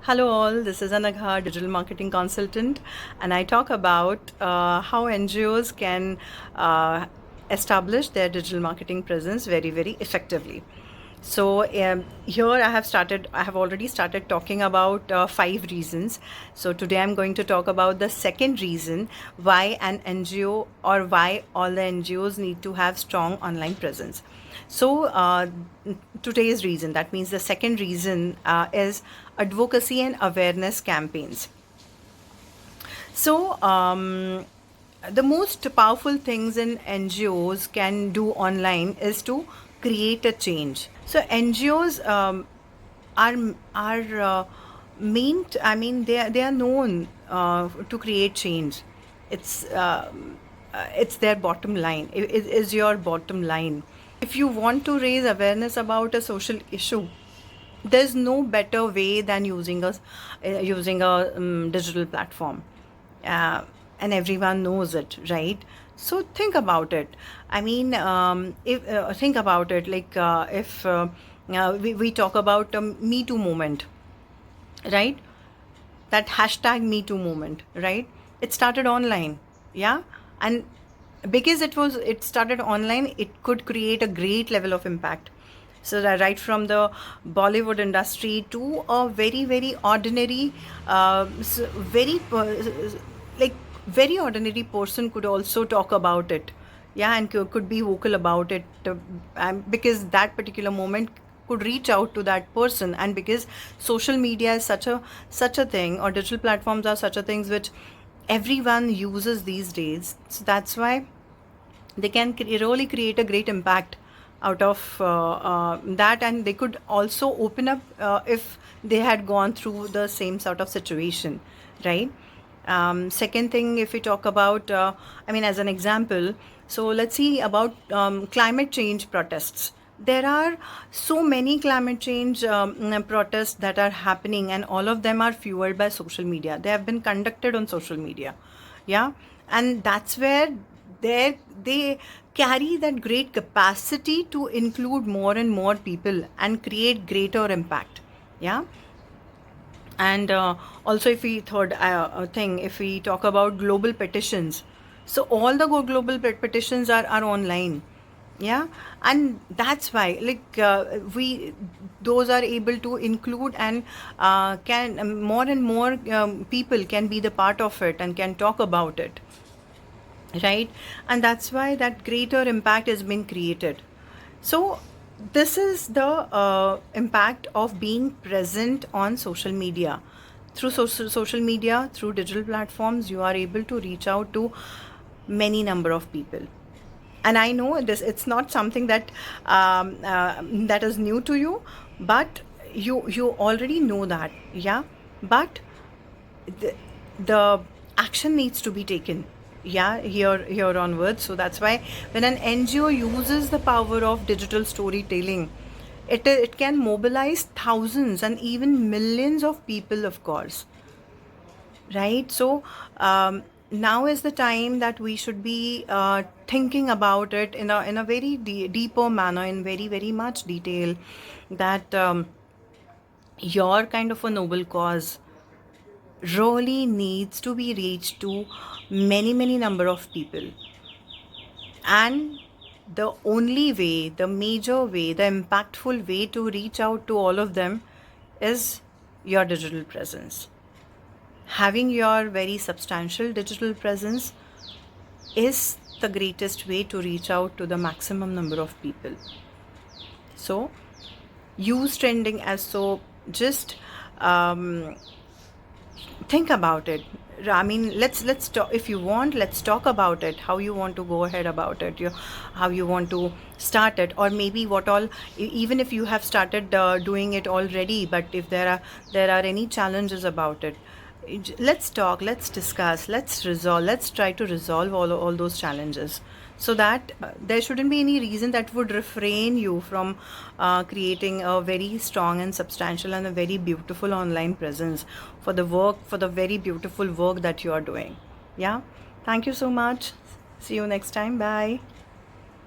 Hello, all. This is Anagha, digital marketing consultant, and I talk about how NGOs can uh, establish their digital marketing presence very, very effectively. So here I have already started talking about 5 reasons. So today I'm going to talk about the second reason why an NGO or why all the NGOs need to have strong online presence. So today's reason, that means the second reason, is advocacy and awareness campaigns. So, the most powerful things in NGOs can do online is to create a change. So, NGOs are I mean, they are known to create change. It's it's their bottom line. It is your bottom line. If you want to raise awareness about a social issue, there's no better way than using a digital platform, uh, and everyone knows it, right? So think about it. I mean, if think about it, like if we talk about Me Too movement, right? That hashtag Me Too movement, right? It started online, yeah, and because it started online, it could create a great level of impact. So that right from the Bollywood industry to a very very ordinary, very like very ordinary person could also talk about it, yeah, and could be vocal about it, because that particular moment could reach out to that person, and because social media is such a thing, or digital platforms are such a things which everyone uses these days, so that's why they can really create a great impact out of that, and they could also open up if they had gone through the same sort of situation, right? Second thing, if we talk about, I mean, as an example, so let's see about climate change protests. There are so many climate change protests that are happening, and all of them are fueled by social media. They have been conducted on social media, yeah, and that's where they carry that great capacity to include more and more people and create greater impact, yeah. And also, if we third thing, if we talk about global petitions, so all the global petitions are online, yeah, and that's why, like, we those are able to include, and can more and more people can be the part of it and can talk about it, right? And that's why that greater impact has been created. So this is the impact of being present on social media. Through social media, through digital platforms, you are able to reach out to many number of people. And I know this, it's not something that that is new to you, but you already know that, yeah. But the, the action needs to be taken, yeah, here onwards. So that's why when an NGO uses the power of digital storytelling, it can mobilize thousands and even millions of people, of course, right? So now is the time that we should be thinking about it in a very deeper manner, in very very much detail, that your kind of a noble cause really needs to be reached to many many number of people. And the only way, the major way, the impactful way to reach out to all of them is your digital presence. Having your very substantial digital presence is the greatest way to reach out to the maximum number of people. So use trending as so, just um, think about it. I mean, let's talk. If you want, let's talk about it, how you want to go ahead about it, how you want to start it, or maybe what all, even if you have started doing it already, but if there are any challenges about it, let's talk, let's discuss, let's try to resolve all those challenges, so that there shouldn't be any reason that would refrain you from creating a very strong and substantial and a very beautiful online presence for the very beautiful work that you are doing, yeah. Thank you so much. See you next time. Bye.